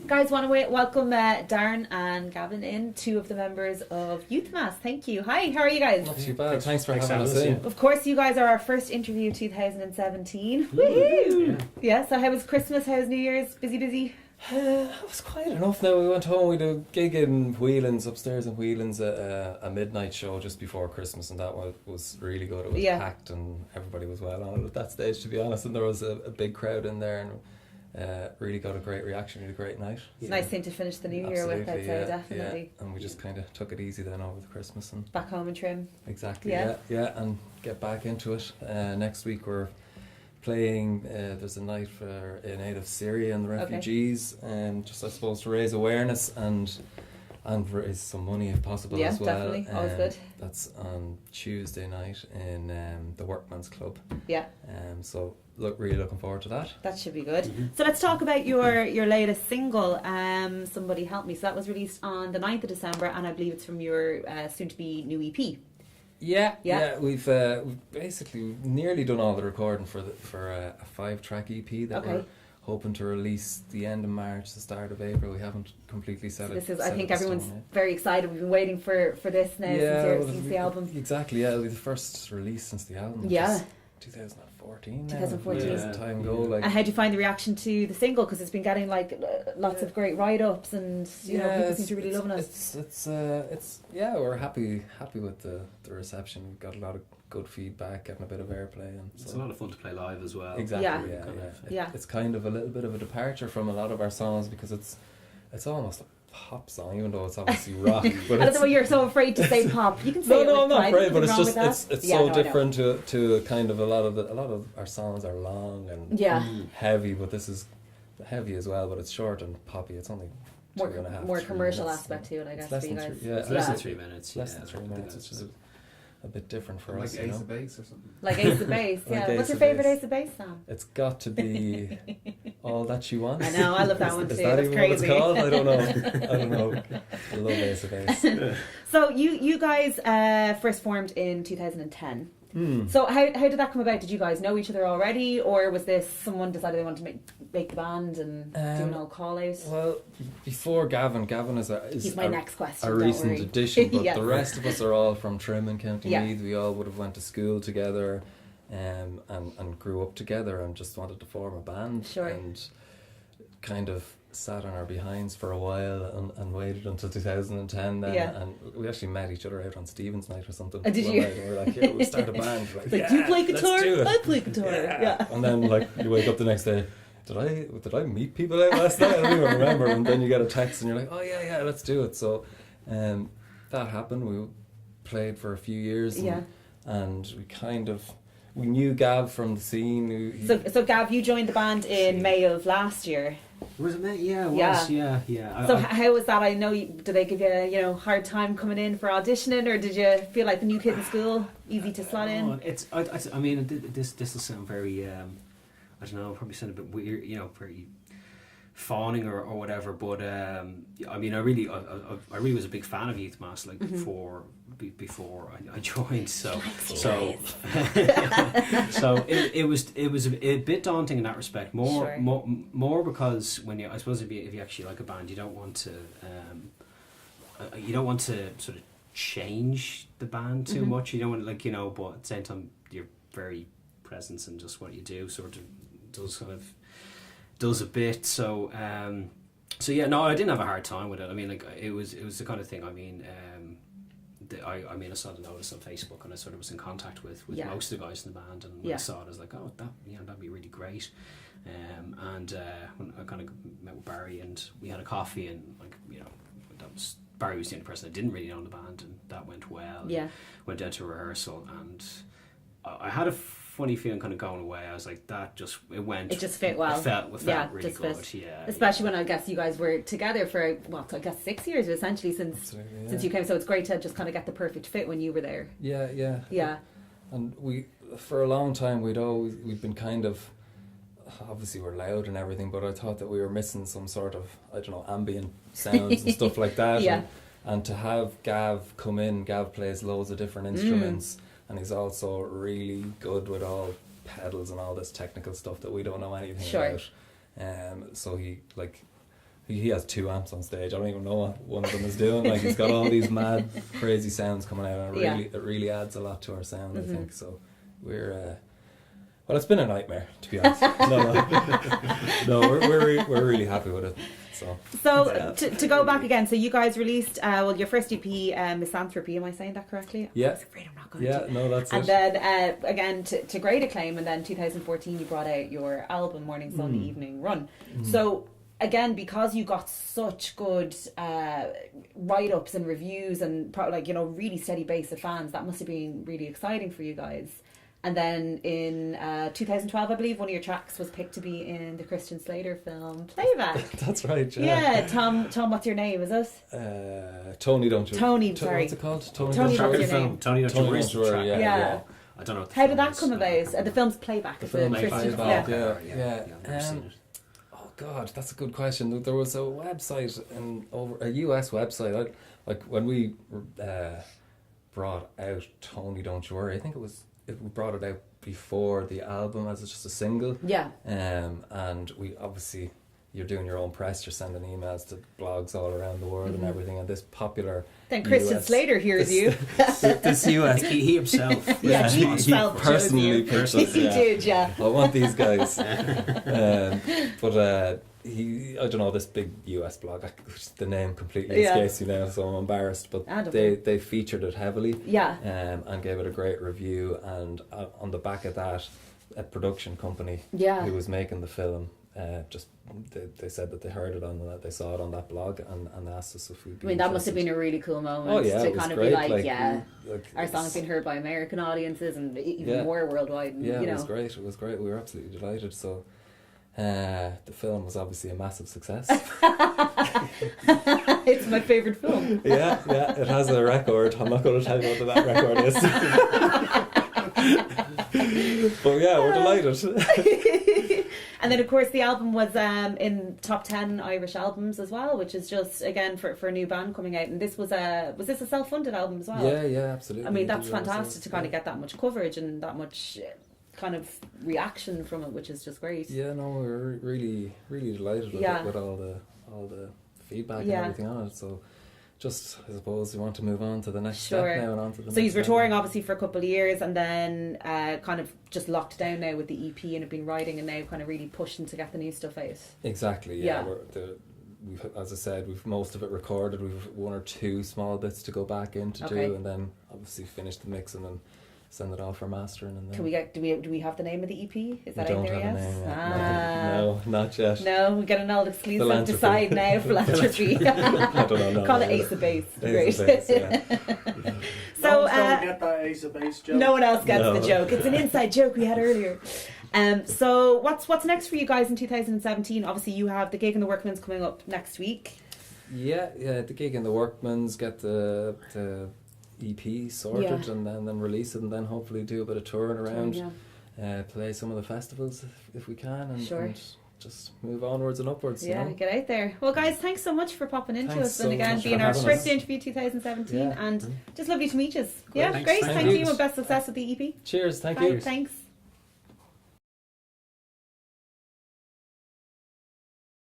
Guys, want to welcome Darren and Gavin in, two of the members of Youth Mass. Thank you. Hi, how are you guys? Not too bad. Thanks for having us in. Of course, you guys are our first interview 2017. Woohoo! Yeah, so how was Christmas? How was New Year's? Busy? It was quiet enough now. We went home, we did a gig in Whelan's, upstairs in Whelan's, a midnight show just before Christmas, and that was really good. It was packed and everybody was well on it at that stage, to be honest, and there was a big crowd in there, and really got a great reaction, really great night. It's a nice thing to finish the new year with, I'd say, definitely. Yeah. And we just kind of took it easy then over the Christmas. And back home and trim. Exactly, yeah, and get back into it. Next week we're playing, there's a night in aid of Syria and the refugees, just I suppose to raise awareness and raise some money if possible as well. Yeah, definitely, always good. That's on Tuesday night in the Workman's Club. Yeah. So really looking forward to that. That should be good. Mm-hmm. So let's talk about your latest single, Somebody Help Me. So that was released on the 9th of December, and I believe it's from your soon-to-be new EP. Yeah. We've basically nearly done all the recording for a 5-track EP that we're hoping to release the end of March, the start of April. We haven't completely set it. I think everyone's very excited. We've been waiting for this now since the album. Exactly. Yeah, it'll be the first release since the album. Yeah. 2014. 2014. Yeah. Time go. And how do you find the reaction to the single? Because it's been getting lots of great write-ups, and people seem to really loving it. It's we're happy with the reception. We've got a lot of good feedback, getting a bit of airplay, and it's a lot of fun to play live as well. Exactly. Yeah. It's kind of a little bit of a departure from a lot of our songs because it's almost a pop song, even though it's obviously rock. But I don't know why you're so afraid to say pop. You can say no, I'm not afraid, but it's just it's so different to kind of a lot of our songs are long and heavy, but this is heavy as well, but it's short and poppy. It's only more commercial aspect to it, I guess, for you guys. It's less than 3 minutes. Less than 3 minutes, which is a bit different for us. Like Ace of Base or something. Like Ace of Base, yeah. Like what's your favourite Ace of Base song? It's got to be All That You Want. I know, I love that one too. Is that That's even crazy. what it's called? I don't know. I love Ace of Base. So you guys first formed in 2010. So how did that come about? Did you guys know each other already, or was this someone decided they wanted to make the band and do an old call out? Well, before Gavin is he's my next question. A recent addition, but yes. The rest of us are all from Trim and County Meath. We all would have went to school together, and grew up together, and just wanted to form a band. Sure. And kind of sat on our behinds for a while and waited until 2010 then, and we actually met each other out on Stephen's night or something. Did you? Night, and we were like, we'll start a band. Like, you play guitar? I play guitar. Yeah. And then you wake up the next day, did I meet people out last night? I don't even remember. And then you get a text and you're like, oh yeah, let's do it. So that happened. We played for a few years and we knew Gav from the scene. So Gav, you joined the band in May of last year. Was it May? Yeah, it was. Yeah. So how was that? I know, did they give you hard time coming in for auditioning, or did you feel like the new kid in school, easy to slot in? I mean, this will sound very, I don't know, probably sound a bit weird, very fawning or whatever, but I mean, I really was a big fan of Youth Mass before I joined, so it was a bit daunting in that respect, more because when if you actually like a band, you don't want to sort of change the band too much. You don't want to but at the same time your very presence and just what you do sort of does a bit. So yeah, no, I didn't have a hard time with it. I mean, it was the kind of thing. I mean, I saw the notice on Facebook, and I sort of was in contact with most of the guys in the band, and when I saw it, I was like, oh, that'd be really great. And when I kind of met with Barry, and we had a coffee, and Barry was the only person I didn't really know in the band, and that went well. Yeah, went down to rehearsal, and I had a funny feeling kind of going away. I was like, it just fit well. It felt really good. Yeah, especially when I guess you guys were together for 6 years essentially since you came. So it's great to just kind of get the perfect fit when you were there. Yeah. And we, for a long time, we'd been kind of, obviously we're loud and everything, but I thought that we were missing some sort of, I don't know, ambient sounds and stuff like that. Yeah. And to have Gav come in, Gav plays loads of different instruments. And he's also really good with all pedals and all this technical stuff that we don't know anything about. So he he has 2 amps on stage. I don't even know what one of them is doing. Like, he's got all these mad, crazy sounds coming out, and it really adds a lot to our sound, I think. So we're well, it's been a nightmare, to be honest. No, we're really happy with it. So to go back again, so you guys released your first EP, Misanthropy. Am I saying that correctly? Yeah. I was afraid I'm not going to. to. No, that's and it. And then again to great acclaim, and then 2014 you brought out your album Morning Sun Evening Run. So again, because you got such good write-ups and reviews and really steady base of fans, that must have been really exciting for you guys. And then in 2012, I believe, one of your tracks was picked to be in the Christian Slater film Playback. That's right, yeah. Tom, what's your name, is it? Tony, don't you? Tony, sorry. What's it called? Tony, what's your name? Tony, don't you worry. Yeah. I don't know. How did that come about? The film's Playback. The film Playback, yeah. Oh God, that's a good question. There was a website, a US website. Like when we brought out Tony, don't you worry. I think we brought it out before the album as just a single. Yeah. And we obviously, you're doing your own press, you're sending emails to blogs all around the world and everything, and this popular then Christian Slater hears you. This US, he himself. He himself personally pitched us. He did, yeah. I want these guys. But I don't know, this big US blog, the name completely escapes me now, so I'm embarrassed, but they featured it heavily, and gave it a great review, and on the back of that, a production company who was making the film, they said that they heard it they saw it on that blog, and asked us if we'd be that must have been a really cool moment to kind of great. Be our song's been heard by American audiences and even more worldwide. And, it was great. We were absolutely delighted. So the film was obviously a massive success. It's my favourite film. Yeah, it has a record. I'm not going to tell you what that record is. But yeah, we're delighted. And then of course the album was in top 10 Irish albums as well, which is just again for a new band coming out. And this was this a self-funded album as well? Yeah, absolutely. I mean, that's fantastic to kind of get that much coverage and that much kind of reaction from it, which is just great. Yeah, no, we're really delighted with all the feedback and everything on it. So just, I suppose, we want to move on to the next step now and on to the next. So you're touring obviously for a couple of years, and then kind of just locked down now with the EP, and have been writing, and now kind of really pushing to get the new stuff out. Exactly. Yeah. We've, as I said, we've most of it recorded. We've 1 or 2 small bits to go back in to do, and then obviously finish the mixing and send it off for mastering. And then do we have the name of the EP? Is that out there yet? No, not yet. No, we get an old exclusive. Decide now, Philanthropy. I don't know. Call it Ace of Base. Great. Base, yeah. So don't get that Ace of Base joke. No one else gets the joke. It's an inside joke we had earlier. So what's next for you guys in 2017? Obviously, you have the gig in the Workman's coming up next week. Yeah, the gig in the Workman's, get the EP sorted and then release it, and then hopefully do a bit of touring around, play some of the festivals if we can, and just move onwards and upwards. Yeah, get out there. Well, guys, thanks so much for popping into us, and again being our first interview 2017, and just lovely to meet you. Yeah, great. Thank you, and best success with the EP. Cheers. Thank you. Thanks.